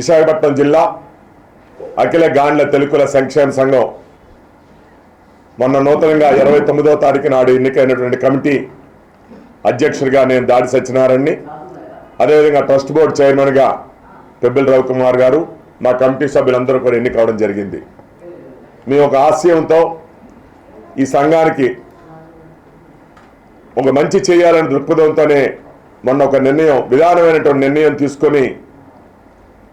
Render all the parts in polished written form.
విశాఖపట్నం జిల్లా అఖిల గాండ్ల తెలుగుల సంక్షేమ సంఘం మొన్న నూతనంగా 29వ తారీఖు నాడు ఎన్నికైనటువంటి కమిటీ అధ్యక్షుడిగా నేను దాడి సత్యనారాయణని, అదేవిధంగా ట్రస్ట్ బోర్డు చైర్మన్గా పెబ్బిల్ రవికుమార్ గారు, మా కమిటీ సభ్యులందరూ కూడా ఎన్నికవడం జరిగింది. మేము ఒక ఆశయంతో ఈ సంఘానికి ఒక మంచి చేయాలని దృక్పథంతోనే మొన్న ఒక విధానమైనటువంటి నిర్ణయం తీసుకొని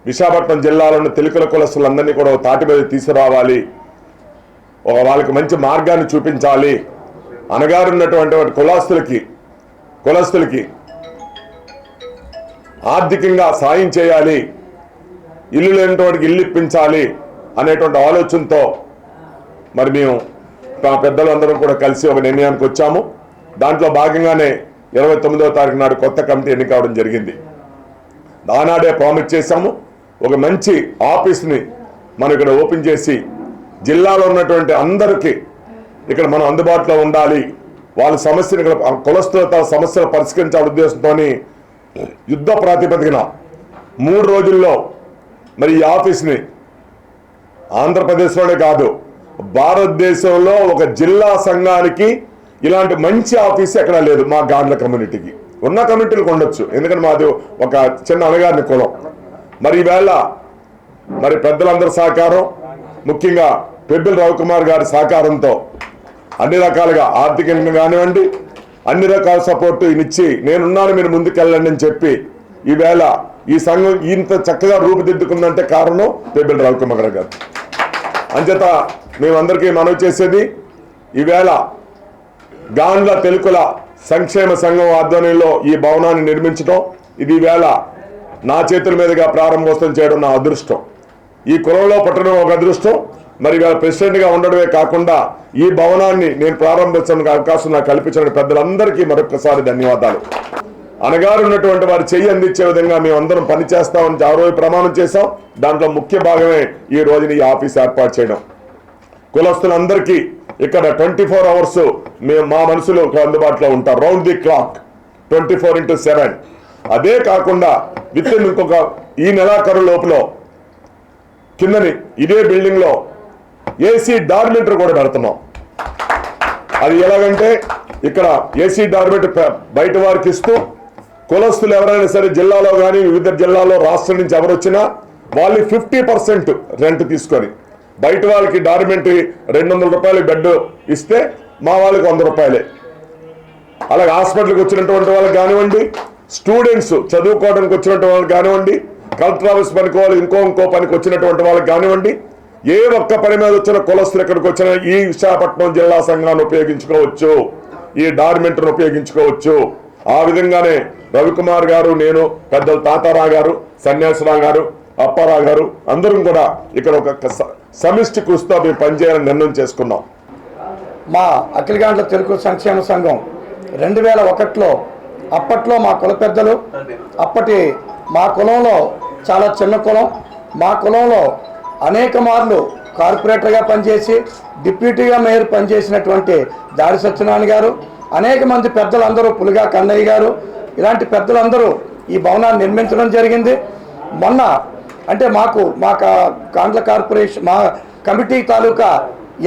విశాఖపట్నం జిల్లాలోని తెలుగుల కులస్తులందరినీ కూడా తాటి మీద తీసుకురావాలి, వాళ్ళకి మంచి మార్గాన్ని చూపించాలి, అనగారున్నటువంటి కులస్తులకి ఆర్థికంగా సాయం చేయాలి, ఇల్లు లేనటువంటి ఇల్లు ఇప్పించాలి అనేటువంటి ఆలోచనతో మరి మేము మా పెద్దలందరం కూడా కలిసి ఒక నిర్ణయానికి వచ్చాము. దాంట్లో భాగంగానే 29వ తారీఖు నాడు కొత్త కమిటీ ఎన్నికవడం జరిగింది. ఆనాడే ప్రామిస్ చేశాము, ఒక మంచి ఆఫీస్ని మనం ఇక్కడ ఓపెన్ చేసి జిల్లాలో ఉన్నటువంటి అందరికీ ఇక్కడ మనం అందుబాటులో ఉండాలి, వాళ్ళ సమస్యను ఇక్కడ కులస్తులతో సమస్యలు పరిష్కరించాలనే ఉద్దేశంతో యుద్ధ ప్రాతిపదికన 3 రోజుల్లో మరి ఈ ఆఫీస్ని ఆంధ్రప్రదేశ్లోనే కాదు భారతదేశంలో ఒక జిల్లా సంఘానికి ఇలాంటి మంచి ఆఫీస్ ఎక్కడా లేదు. మా గాండ్ల కమ్యూనిటీకి ఉన్న కమ్యూనిటీలకు ఉండొచ్చు, ఎందుకంటే మాది ఒక చిన్న అలగారిని కులం. మరి ఈవేళ మరి పెద్దలందరి సహకారం, ముఖ్యంగా పెబ్బిల్ రవికుమార్ గారి సహకారంతో అన్ని రకాలుగా ఆర్థికంగా కానివ్వండి అన్ని రకాల సపోర్టు ఇచ్చి నేనున్నాను మీరు ముందుకెళ్ళండి అని చెప్పి ఈవేళ ఈ సంఘం ఇంత చక్కగా రూపుదిద్దుకుందంటే కారణం పెబ్బిల్ రవికుమార్ గారు. అంచేత మేమందరికీ మనవి చేసేది, ఈవేళ గాండ్ల తెలుగుల సంక్షేమ సంఘం ఆధ్వర్యంలో ఈ భవనాన్ని నిర్మించడం, ఇది ఈవేళ నా చేతుల మీదుగా ప్రారంభోత్సవం చేయడం నా అదృష్టం. ఈ కులంలో పుట్టడం ఒక అదృష్టం. మరి ఇవాళ ప్రెసిడెంట్గా ఉండడమే కాకుండా ఈ భవనాన్ని నేను ప్రారంభించడానికి అవకాశం నాకు కల్పించిన పెద్దలందరికీ మరొకసారి ధన్యవాదాలు. అనగారు ఉన్నటువంటి వారి చెయ్యి అందించే విధంగా మేమందరం పనిచేస్తామని ఆ రోజు ప్రమాణం చేశాం. దాంట్లో ముఖ్య భాగమే ఈ రోజున ఈ ఆఫీస్ ఏర్పాటు చేయడం. కులస్తులందరికీ ఇక్కడ 24 అవర్స్ మా మనుషులు అందుబాటులో ఉంటారు, రౌండ్ ది క్లాక్ 24/7. అదే కాకుండా విత్ ఇన్ ఇంకొక ఈ నెలాఖరు లోపల కిందని ఇదే బిల్డింగ్ లో ఏసీ డార్మెంటరీ కూడా పెడుతున్నాం. అది ఎలాగంటే ఇక్కడ ఏసీ డార్మెంటరీ బయట వారికి ఇస్తూ కులస్తులు ఎవరైనా సరే జిల్లాలో కానీ వివిధ జిల్లాలో రాష్ట్రం నుంచి ఎవరు వచ్చినా వాళ్ళు 50% రెంట్ తీసుకొని బయట వాళ్ళకి డార్మెంటరీ 200 రూపాయలు బెడ్ ఇస్తే మా వాళ్ళకి 100 రూపాయలే. అలాగే హాస్పిటల్కి వచ్చినటువంటి వాళ్ళకి కానివ్వండి, స్టూడెంట్స్ చదువుకోవడానికి వచ్చినటువంటి వాళ్ళకి కానివ్వండి, కలెక్టర్ ఆఫీస్ పనికి వాళ్ళు ఇంకో పనికి వచ్చినటువంటి వాళ్ళకి కానివ్వండి, ఏ ఒక్క పని మీద వచ్చిన కులస్తులు ఎక్కడికి వచ్చినా ఈ విశాఖపట్నం జిల్లా సంఘాన్ని ఉపయోగించుకోవచ్చు, ఈ డార్మెంటరీని ఉపయోగించుకోవచ్చు. ఆ విధంగానే రవికుమార్ గారు, నేను, పెద్దలు తాతారావు గారు, సన్యాసరావు గారు, అప్పారావు గారు అందరం కూడా ఇక్కడ ఒక సమిష్టి కృషితో మేము పనిచేయాలని నిర్ణయం చేసుకున్నాం. మా అఖిల గాండ్ల తెలుగు సంక్షేమ సంఘం 2001లో అప్పట్లో మా కుల పెద్దలు, అప్పటి మా కులంలో చాలా చిన్న కులం, మా కులంలో అనేక మార్లు కార్పొరేటర్గా పనిచేసి డిప్యూటీగా మేయర్ పనిచేసినటువంటి దాడి సత్యనారాయణ గారు, అనేక మంది పెద్దలందరూ పులిగా కన్నయ్య గారు, ఇలాంటి పెద్దలందరూ ఈ భవనాన్ని నిర్మించడం జరిగింది. మొన్న అంటే మా గాండ్ల కార్పొరేషన్ మా కమిటీ తాలూకా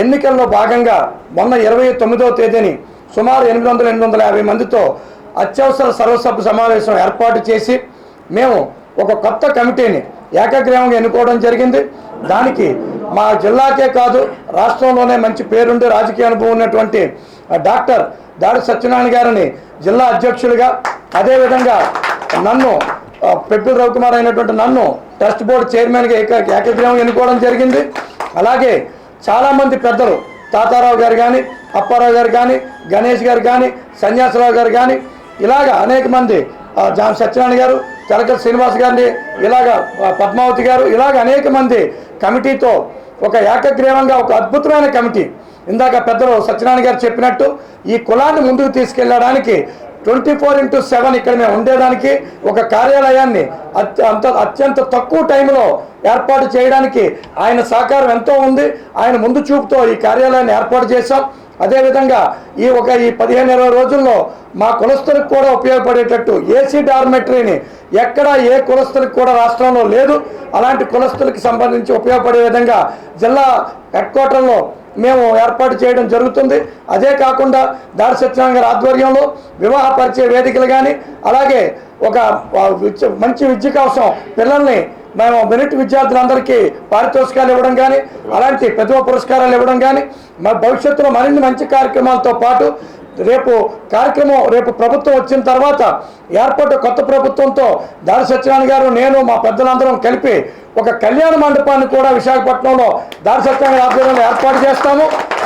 ఎన్నికల్లో భాగంగా మొన్న 29వ తేదీని సుమారు 800-850 మందితో అత్యవసర సర్వసభ్య సమావేశం ఏర్పాటు చేసి మేము ఒక కొత్త కమిటీని ఏకగ్రీవంగా ఎన్నుకోవడం జరిగింది. దానికి మా జిల్లాకే కాదు రాష్ట్రంలోనే మంచి పేరుండి రాజకీయ అనుభవం ఉన్నటువంటి డాక్టర్ దాడి సత్యనారాయణ గారిని జిల్లా అధ్యక్షులుగా, అదేవిధంగా నన్ను పెబ్బిల్ రవికుమార్ అయినటువంటి నన్ను ట్రస్ట్ బోర్డు చైర్మన్గా ఏకగ్రీవంగా ఎన్నుకోవడం జరిగింది. అలాగే చాలామంది పెద్దలు తాతారావు గారు కానీ, అప్పారావు గారు కానీ, గణేష్ గారు కానీ, సన్యాసరావు గారు కానీ, ఇలాగ అనేక మంది, జాన్ సత్యనారాయణ గారు, తెలకల శ్రీనివాస్ గారిని, ఇలాగ పద్మావతి గారు, ఇలాగ అనేక మంది కమిటీతో ఒక ఏకగ్రీవంగా ఒక అద్భుతమైన కమిటీ. ఇందాక పెద్దలు సత్యనారాయణ గారు చెప్పినట్టు ఈ కులాన్ని ముందుకు తీసుకెళ్ళడానికి 24/7 ఇక్కడ మేము ఉండేదానికి ఒక కార్యాలయాన్ని అత్యంత తక్కువ టైంలో ఏర్పాటు చేయడానికి ఆయన సహకారం ఎంతో ఉంది. ఆయన ముందు చూపుతో ఈ కార్యాలయాన్ని ఏర్పాటు చేశాం. అదేవిధంగా ఈ 15-20 రోజుల్లో మా కులస్తులకు కూడా ఉపయోగపడేటట్టు ఏసీ డార్మెటరీని ఎక్కడ ఏ కులస్తులకు కూడా రాష్ట్రంలో లేదు. అలాంటి కులస్తులకు సంబంధించి ఉపయోగపడే విధంగా జిల్లా హెడ్ క్వార్టర్లో మేము ఏర్పాటు చేయడం జరుగుతుంది. అదే కాకుండా దాడి సత్యనారాయణ గారి ఆధ్వర్యంలో వివాహ పరిచయ వేదికలు కానీ, అలాగే ఒక మంచి విద్య కోసం పిల్లల్ని మేము మెరిట్ విద్యార్థులందరికీ పారితోషికాలు ఇవ్వడం కానీ, అలాంటి ప్రతిభ పురస్కారాలు ఇవ్వడం కానీ, మా భవిష్యత్తులో మరిన్ని మంచి కార్యక్రమాలతో పాటు రేపు ప్రభుత్వం వచ్చిన తర్వాత ఏర్పాటు కొత్త ప్రభుత్వంతో దాడి సత్యనారాయణ గారు, నేను, మా పెద్దలందరం కలిపి ఒక కళ్యాణ మండపాన్ని కూడా విశాఖపట్నంలో దాడి సత్యనారాయణ ఆధ్వర్యంలో ఏర్పాటు చేస్తాము.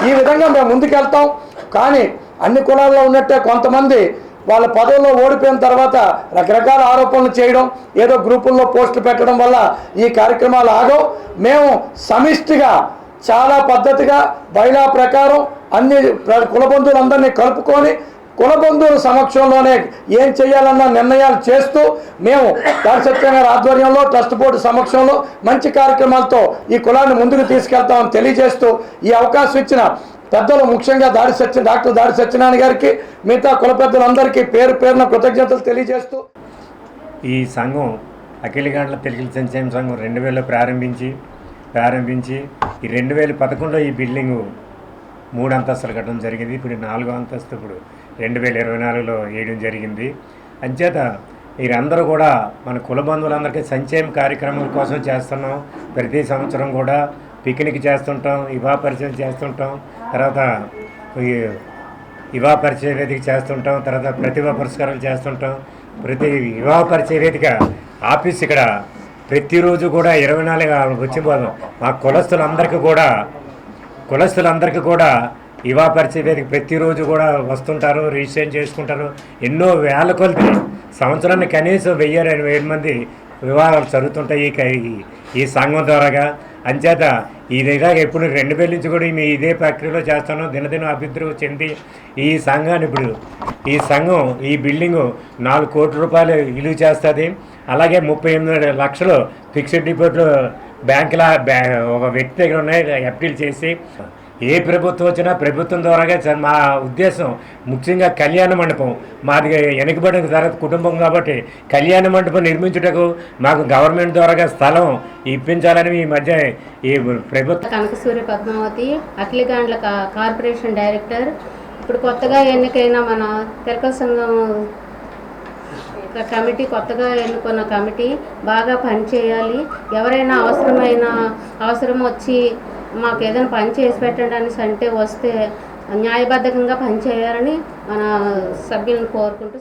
ఈ విధంగా మేము ముందుకెళ్తాం. కానీ అన్ని కులాల్లో ఉన్నట్టే కొంతమంది వాళ్ళ పదవుల్లో ఓడిపోయిన తర్వాత రకరకాల ఆరోపణలు చేయడం, ఏదో గ్రూపుల్లో పోస్టులు పెట్టడం వల్ల ఈ కార్యక్రమాలు ఆగవు. మేము సమిష్టిగా చాలా పద్ధతిగా బైలా ప్రకారం అన్ని కులబంధువులందరినీ కలుపుకొని కులబంధువుల సమక్షంలోనే ఏం చేయాలన్న నిర్ణయాలు చేస్తూ మేము దాడి సత్యనారాయణ గారి ఆధ్వర్యంలో ట్రస్ట్ బోర్డు సమక్షంలో మంచి కార్యక్రమాలతో ఈ కులాన్ని ముందుకు తీసుకెళ్తామని తెలియజేస్తూ ఈ అవకాశం ఇచ్చిన పెద్దలు, ముఖ్యంగా డాక్టర్ దాడి సత్యనారాయణ గారికి, మిగతా కుల పెద్దలందరికీ పేరు పేరున కృతజ్ఞతలు తెలియజేస్తూ ఈ సంఘం అఖిలగాండ్ల తెలుగు సంక్షేమ సంఘం 2000లో ప్రారంభించి ఈ 2011లో ఈ బిల్డింగు 3 అంతస్తులు కట్టడం జరిగింది. ఇప్పుడు 4వ అంతస్తు ఇప్పుడు 2024లో వేయడం జరిగింది. అంచేత మీరందరూ కూడా మన కుల బంధువులందరికీ సంక్షేమ కార్యక్రమాల కోసం చేస్తున్నాం. ప్రతి సంవత్సరం కూడా పిక్నిక్ చేస్తుంటాం, వివాహ పరిచయం చేస్తుంటాం, తర్వాత వివాహ పరిచయ వేదిక చేస్తుంటాం, తర్వాత ప్రతిభా పురస్కారాలు చేస్తుంటాం. ప్రతి వివాహ పరిచయ వేదిక ఆఫీస్ ఇక్కడ ప్రతిరోజు కూడా 24 వచ్చి మా కులస్తులందరికీ కూడా వివాహ పరిచయ వేదిక ప్రతిరోజు కూడా వస్తుంటారు, రిజిస్ట్రేషన్ చేసుకుంటారు. ఎన్నో వేల కొలది సంవత్సరానికి కనీసం 1000-2000 మంది వివాహాలు జరుగుతుంటాయి ఈ సంఘం ద్వారాగా. అంచేత ఇదిగా ఎప్పుడు 2000 నుంచి కూడా మీ ఇదే ఫ్యాక్టరీలో చేస్తాను. దినదిన అభివృద్ధి చెంది ఈ సంఘం ఈ బిల్డింగు 4 కోట్ల రూపాయలు విలువ చేస్తుంది. అలాగే 38 లక్షలు ఫిక్స్డ్ డిపాజిట్లు ఒక వ్యక్తి దగ్గర ఉన్నాయి, ఎఫ్డీలు చేసి ఏ ప్రభుత్వం వచ్చినా ప్రభుత్వం ద్వారాగా మా ఉద్దేశం ముఖ్యంగా కళ్యాణ మండపం. మాది వెనుకబడిన తరగతి కుటుంబం కాబట్టి కళ్యాణ మండపం నిర్మించుటకు మాకు గవర్నమెంట్ ద్వారాగా స్థలం ఇప్పించాలని ఈ మధ్య ఈ ప్రభుత్వం. కనకసూర్య పద్మావతి, అఖిలగాండ్ల కార్పొరేషన్ డైరెక్టర్. ఇప్పుడు కొత్తగా ఎన్నికైన మన తెలకల సంఘం కమిటీ, కొత్తగా ఎన్నుకున్న కమిటీ బాగా పనిచేయాలి. ఎవరైనా అవసరం వచ్చి మాకు ఏదైనా పని చేసి పెట్టండి అనేసి అంటే వస్తే న్యాయబద్ధంగా పనిచేయాలని మన సభ్యులను కోరుకుంటూ